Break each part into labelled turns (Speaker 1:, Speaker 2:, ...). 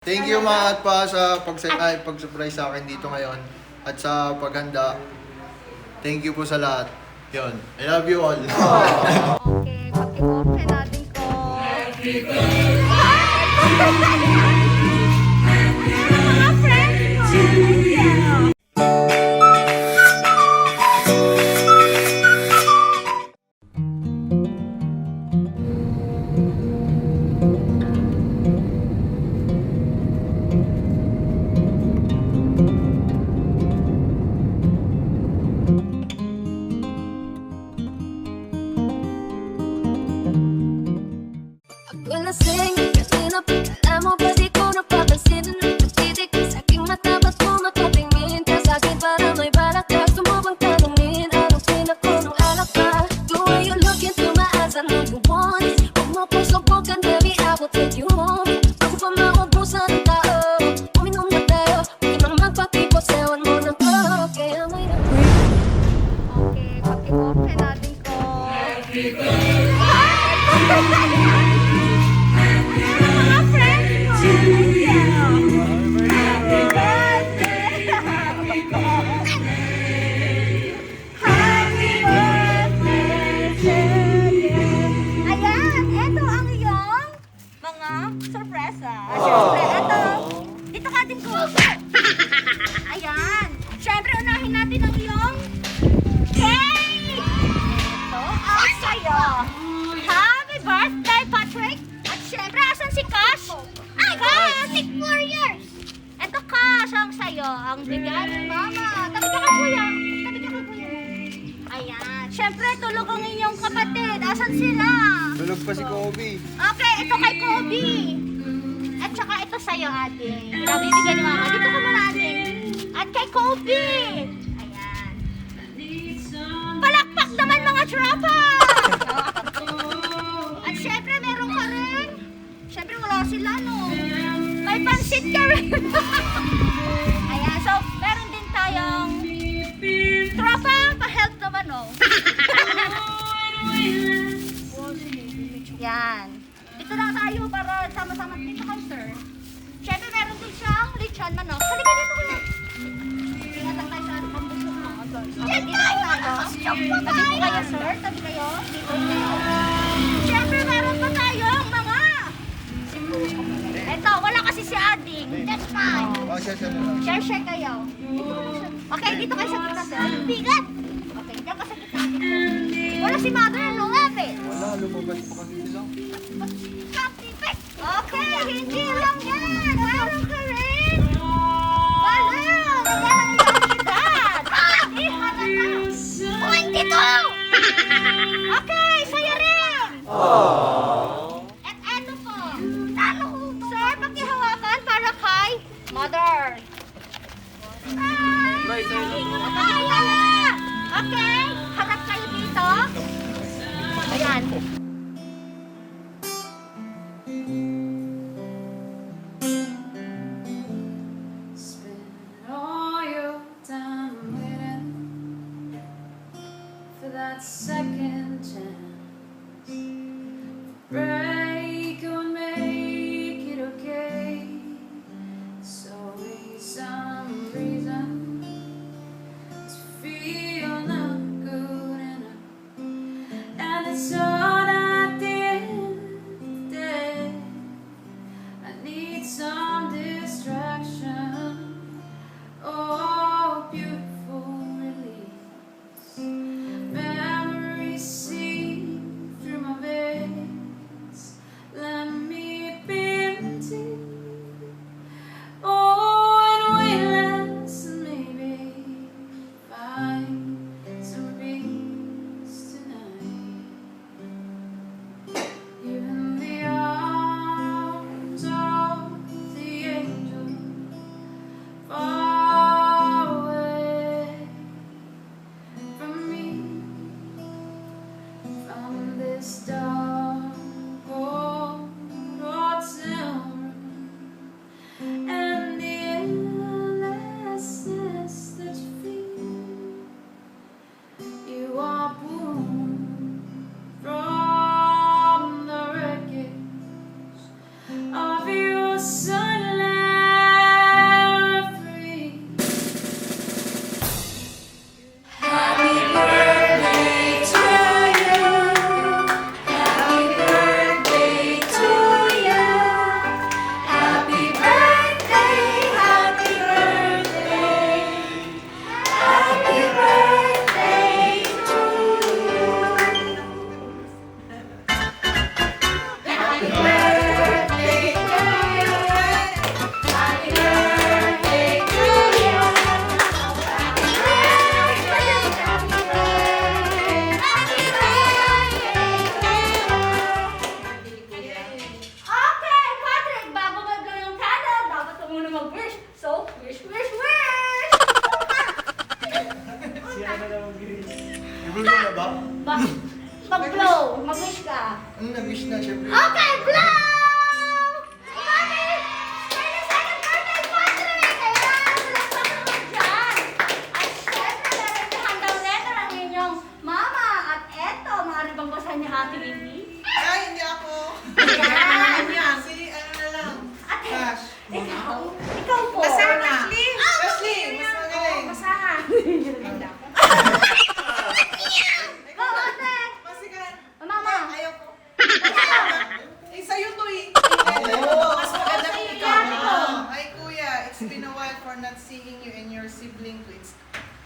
Speaker 1: Thank you mga pa sa pag-surprise sa akin dito ngayon at sa paghanda. Thank you po sa lahat. Yun. I love you all.
Speaker 2: Okay, pag-i-open natin ko. Mga friends ko!
Speaker 3: Lasing, kasi napagkala mo ba di ko napapansin? Nagtitig ka sa aking mata, ba't mo matatingin ka sa akin para may balak ka? Gusto mo bang tanungin, anong pinako nung alak ka? The way you look into my eyes, I know you want it. Huwag mo kong subukan, baby, I will take you home. Bago pa maubusan ng tao, uminom na tayo. Huwag nang magpatipos, ewan mo ng ko. Kaya may
Speaker 2: Okay, pag-i-open natin ko. Mga friends ko! Happy birthday! Happy birthday to you! Ayan, eto ang iyong mga sorpresa. Siyempre, eto. Dito ka din ko. Ayan. Siyempre, unahin natin ang iyong cake! Ito ang sayo. Happy birthday, Patrick! At syempre, asan si Cash? Ay, Cash! 4 years! Ito, Cash, ang sayo. Ang bigay ng mama. Tabi ka kay kuya. Tabi ka kay kuya. Ayan. Syempre, tulog ang inyong kapatid. Asan sila?
Speaker 1: Tulog pa si Kobe.
Speaker 2: Okay, ito kay Kobe. At saka ito sa'yo, ate. Nabibigyan ni mama. Dito ka muna, ate. At kay Kobe. Ayan. Palakpak naman, mga tropa! At syempre, meron ka rin. Syempre, wala sila, no? May pansit ka rin. Ayan, so, meron din tayong tropa, pa-help naman, no? Yan. Dito lang tayo para sama-sama dito kayo, sir. Syempre, meron din siyang lechon manok. Halika dito, kuya. Ingatan tayo sa pambusok, no? Tabi kayo, sir. Tabi kayo. Dito kayo. Syempre, meron pa tayong mga... Eto, wala kasi si Ading. That's fine.
Speaker 1: Oh, siya na lang.
Speaker 2: Share kayo. Okay, dito kayo sa gitna, sir. Bigat! Okay, dyan ka sa gitna. Wala si mother, no? Lapit.
Speaker 1: Wala, lumabas pa kasi sila.
Speaker 2: Okay, hindi lang yan. Meron ka rin. Balloon. Yan ang iyong edad. Ihala na. 22. Okay, sa'yo rin. At eto po. Sir, pakihawakan para kay mother. Okay, harap kayo dito. Ayan.
Speaker 3: Spend all your time waiting for that second chance. Break or make it okay. It's always some reason to feel not good enough, and it's all
Speaker 1: pa?
Speaker 2: Mag-blow. Mag-wish ka.
Speaker 1: Ano nag-wish na, syempre.
Speaker 2: Okay, blow! Mami! 22nd birthday, Patrick! Kailangan salaksak naman dyan! At syempre, meron yung handang letter ang inyong mama. At eto, maaari bang basahin ni Happy Windy?
Speaker 4: Ay, hindi ako.
Speaker 2: Yan!
Speaker 4: Si, ano na lang.
Speaker 2: Ate,
Speaker 4: Cash.
Speaker 2: ikaw po.
Speaker 4: Basta na, Ashley. Ashley, mas magaling.
Speaker 2: Basahan. Go, ate!
Speaker 4: Masigan.
Speaker 2: Mama!
Speaker 4: Ayaw ko.
Speaker 2: Basahan!
Speaker 4: Eh, sa'yo to eh.
Speaker 1: Oh.
Speaker 4: Mas maganda
Speaker 2: Oh,
Speaker 4: kung
Speaker 2: sige,
Speaker 4: ikaw.
Speaker 2: ate ko.
Speaker 4: Ay, kuya, it's been a while for not seeing you and your sibling too.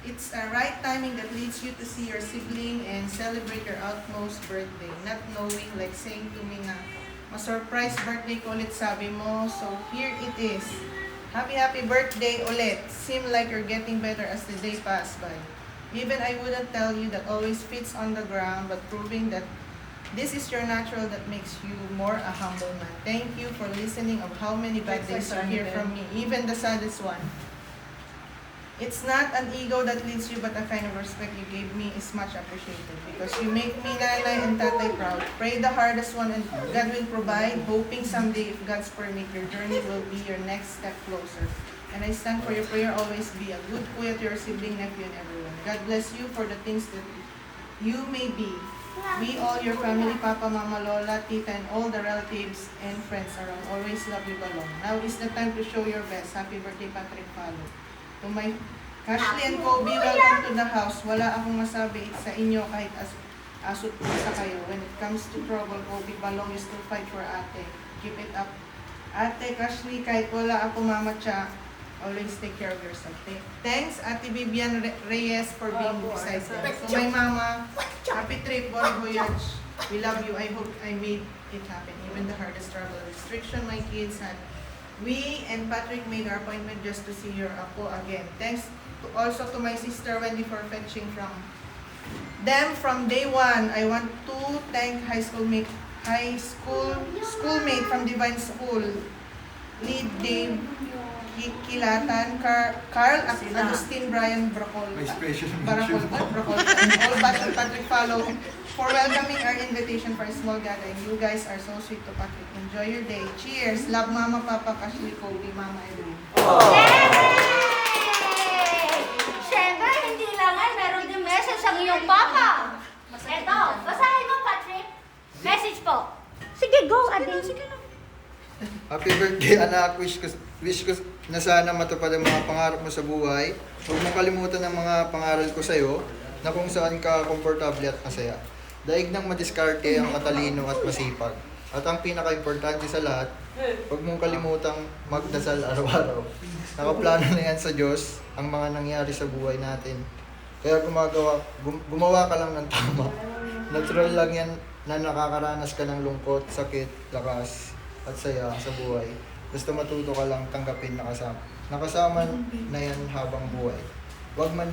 Speaker 4: It's a right timing that leads you to see your sibling and celebrate your utmost birthday. Not knowing, like saying to me nga, ma-surprise birthday ko ulit sabi mo. So here it is. Happy birthday ulit. Seem like you're getting better as the day passed by. Even I wouldn't tell you that always fits on the ground, but proving that this is your natural that makes you more a humble man. Thank you for listening of how many bad days you hear from me, even the saddest one. It's not an ego that leads you, but a kind of respect you gave me is much appreciated because you make me nanay and tatay proud. Pray the hardest one and God will provide, hoping someday if God's permit, your journey will be your next step closer. And I stand for your prayer, always be a good kuya to your sibling, nephew, and everyone. God bless you for the things that you may be. We all, your family, Papa, Mama, Lola, Tita, and all the relatives and friends around, always love you balong. Now is the time to show your best. Happy birthday, Patrick Palo. To my Ashley and Kobe, welcome to the house. Wala akong masabi sa inyo kahit asot po sa kayo. When it comes to trouble, Kobe, balong you still fight for ate. Keep it up. Ate, Ashley, kahit wala ako mama siya, always take care of yourself. Thanks, Ate Vivian Reyes, for being beside us. To my mama, happy trip, bon voyage. We love you. I hope I made it happen. Even the hardest travel restriction my kids had. We and Patrick made our appointment just to see your apo again. Thanks also to my sister Wendy for fetching from them from day one. I want to thank schoolmate from Divine School, lead Dave Kilatan, Carl Agustin, Brian Bracol,
Speaker 1: May special
Speaker 4: Bracol, and all batch of Patrick follow for welcoming our invitation for a small gathering. You guys are so sweet to Patrick. Enjoy your day. Cheers. Love Mama, Papa, Ashley, Kobe, Mama, Evelyn.
Speaker 2: Siyempre, hindi lang ay meron din message ang iyong papa. Eto, basahin mo, Patrick. Message po. Sige, go, Ading. Sige na.
Speaker 1: Happy birthday, anak. Wish ko na sana matupad ang mga pangarap mo sa buhay. Huwag mong kalimutan ang mga pangaral ko sa'yo na kung saan ka komportable at masaya. Daig ng madiskarte ang matalino at masipag. At ang pinaka-importante sa lahat, huwag mong kalimutang magdasal araw-araw. Nakaplano na yan sa Diyos ang mga nangyari sa buhay natin. Kaya gumawa ka lang ng tama. Natural lang yan na nakakaranas ka ng lungkot, sakit, lakas, at saya sa buhay. Basta matuto ka lang tanggapin nakasama na yan habang buhay. Wag man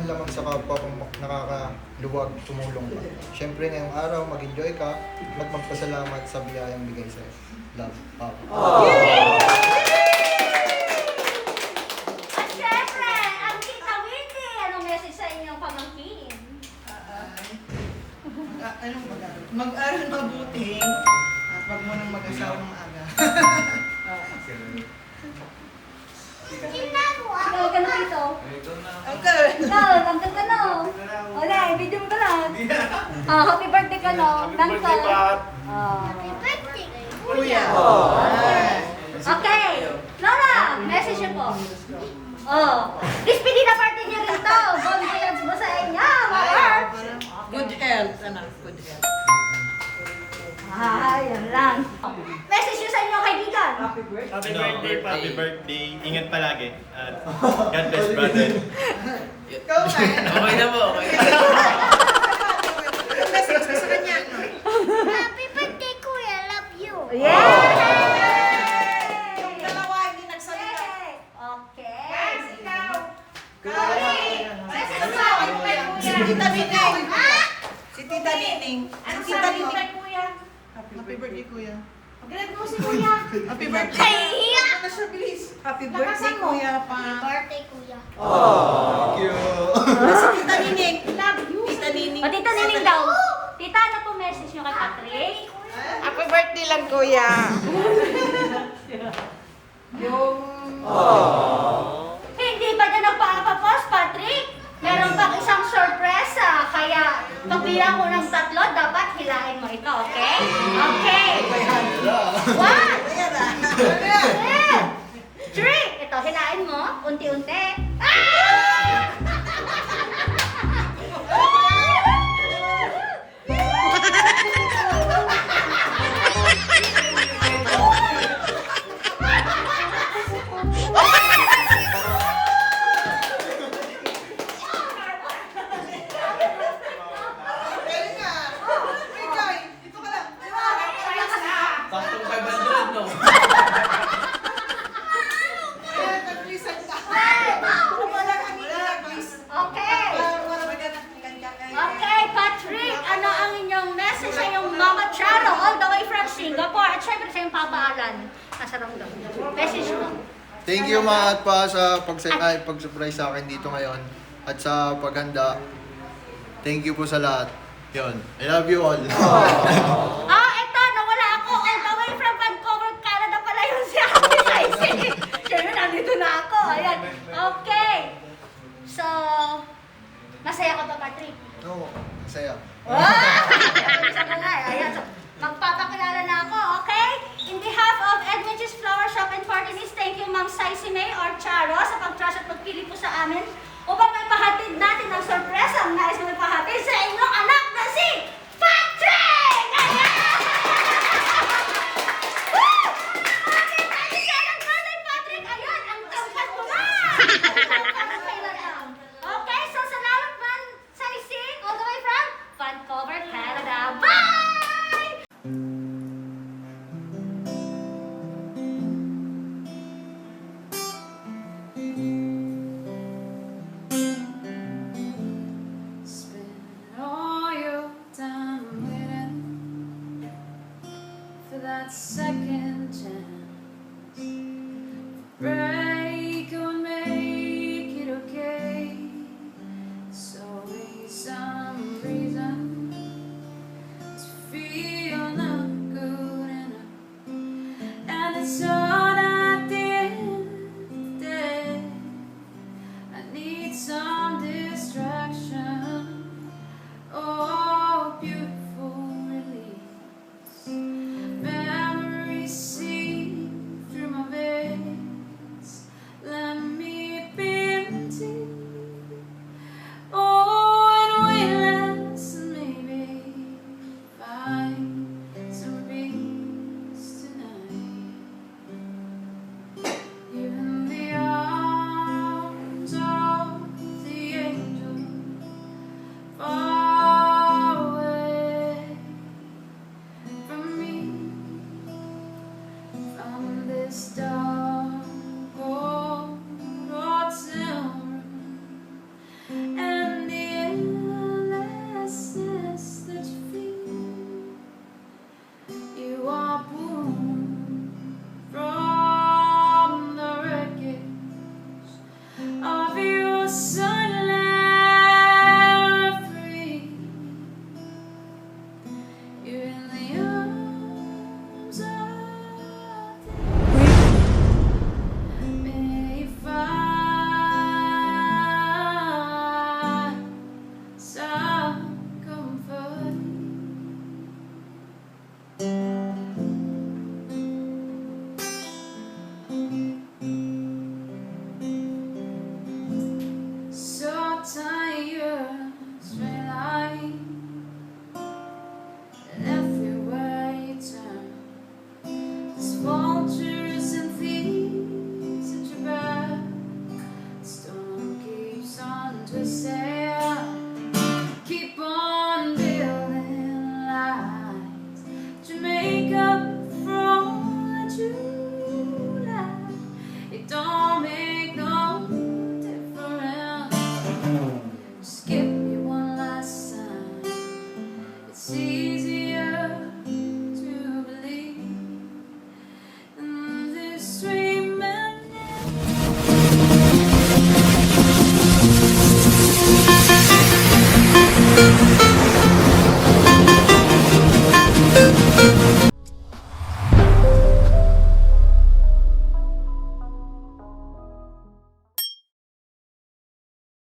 Speaker 1: lamang sa kapwa kung nakakaluwag tumulong ka. Siyempre ngayong araw mag-enjoy ka at magpasalamat sa biyayang bigay sa'yo. Love, Papa.
Speaker 2: At syempre, ang Tita Winnie, anong message sa inyong pamangkin?
Speaker 4: Anong mag-aral? Mag-aral mabuti at wag mo nang mag-asawa ng aga.
Speaker 2: Ikaw ka na dito.
Speaker 4: Okay.
Speaker 2: Ikaw, tanggal ka na. Wala, video mo ka lang. Happy birthday ka no. Happy birthday, Pat. Happy birthday.
Speaker 4: Kuya.
Speaker 2: Okay. Lola, message niyo po. Despedida party niyo rin to. Bon voyage mo sa inyo, mga Earth.
Speaker 4: Good health, anak. Good health.
Speaker 2: Yan lang. Message niyo sa inyo kaibigan.
Speaker 5: Happy birthday. Ingat palagi. At God bless, brother.
Speaker 4: Ikaw na.
Speaker 6: Okay na po, okay na.
Speaker 4: Ang message mo sa kanya.
Speaker 7: Happy birthday, Kuya. Love you.
Speaker 2: Yay!
Speaker 4: Yung dalawa hindi nagsalita.
Speaker 2: Okay.
Speaker 4: Ikaw.
Speaker 2: Message mo kay Kuya.
Speaker 4: Si Tita Nining. Si Tita Nining.
Speaker 2: Ano
Speaker 4: Si Tita
Speaker 2: sabi mo kay
Speaker 4: Nining.
Speaker 2: Kuya?
Speaker 4: Happy birthday, Kuya.
Speaker 2: Pagkalag mo si Kuya.
Speaker 4: Happy birthday. Ano na siya, bilis?
Speaker 7: Happy
Speaker 2: birthday, Kuya,
Speaker 7: Happy birthday, Kuya.
Speaker 1: Thank you.
Speaker 4: Si Tita Nining.
Speaker 2: Love you.
Speaker 4: Tita Nining.
Speaker 2: O, Tita Nining daw. Tita, ano po message nyo kay Patrick?
Speaker 6: Happy birthday lang, kuya.
Speaker 4: Yung...
Speaker 2: Hindi ba niya nagpa-post, Patrick? Meron pang isang sorpresa. Kaya, pagbilang ko ng 3, dapat hilahin mo ito, okay? Okay. 1, 2, 3. Ito, hilain mo. Unti-unti.
Speaker 4: Kaya nga. Hey, Joy, dito ka lang.
Speaker 5: Saktong 500, no?
Speaker 4: Ayan, nag-reset na.
Speaker 2: Okay. Okay, Patrick, ano ang inyong message sa iyong Mama Charo all the way from Singapore? At syempre sa iyong Papa Alan. Nasa ramdam. Message mo.
Speaker 1: Thank you mga atpa sa pag-surprise sa akin dito ngayon at sa paghanda. Thank you po sa lahat. Yun. I love you all.
Speaker 2: Eto, nawala ako all the way from Vancouver, Canada pala yun si Ate Saisi. Syempre, nandito na ako. Ayan. Okay. So, masaya ka ba, Patrick?
Speaker 1: Oo, masaya.
Speaker 2: Isa ko nga eh. Ayan. So, magpapakilala na ako, okay? In behalf of Edwin's Flower Shop and Party List, thank you Ma'am Saisi May or Charo sa pag-trust at pagpili po sa amin upang may pahatid natin ng sorpresa ang nais mo ipahatid sa inyong anak na si Patrick! Ayan! Woo! Okay, tayo siya ng birthday, Patrick! Ayan, ang tangkat mo na! Parang kailan lang. Okay, so salamat man Saisi all the way from Vancouver, Canada. Bye!
Speaker 3: Spend all your time waiting for that second chance.